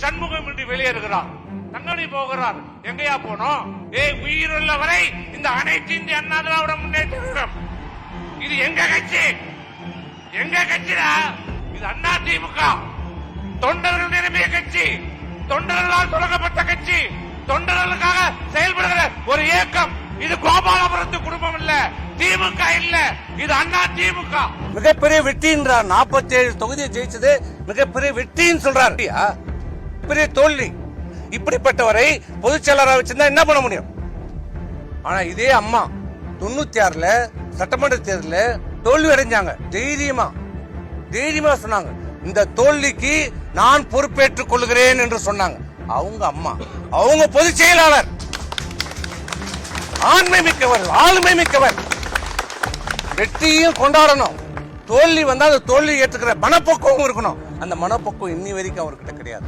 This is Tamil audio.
சண்முகம் என்று வெளியேறுகிறார். தங்கடி போகிறார். எங்கயா போனோம்? உயிருள்ள வரை இந்த அனைத்து இந்திய அண்ணா திராவிட முன்னேற்றம் இது எங்க கட்சி, எங்க கட்சிடா இது. அண்ணா திமுக தொண்டர்கள் நிரம்பிய கட்சி, தொண்டர்களால் தொடங்கப்பட்ட கட்சி, தொண்டர்களுக்காக செயல்படுகிற ஒரு இயக்கம். இது கோபாலபுரத்து குடும்பம் இல்ல, திமுக இல்ல, இது அண்ணா திமுக. மிகப்பெரிய வெற்றின்றார். 47 தொகுதியை ஜெயிச்சது மிகப்பெரிய வெற்றின்னு சொல்றாரு. பெரிய தோல்வி. இப்படிப்பட்டவரை பொதுச் செயலாளராக வச்சிருந்தா என்ன பண்ண முடியும்? ஆனா இதே அம்மா 96ல சட்டமன்ற தேர்தலில் தோல்வி அடைஞ்சாங்க. தைரியமா சொன்னாங்க, இந்த தோல்விக்கு நான் பொறுப்பேற்றுக் கொள்கிறேன் என்று சொன்னாங்க. அவங்க அம்மா, அவங்க பொதுச் செயலாளர் ஆண்மை மிக்கவர், ஆளுமை மிக்கவர். வெற்றியும் கொண்டாடணும், தோல்வி வந்தா அந்த தோல்வி ஏற்றுக்கிற மனப்பக்குவம் இருக்கணும். அந்த மனப்பக்குவம் இன்னி வரைக்கும் அவர்கிட்ட கிடையாது.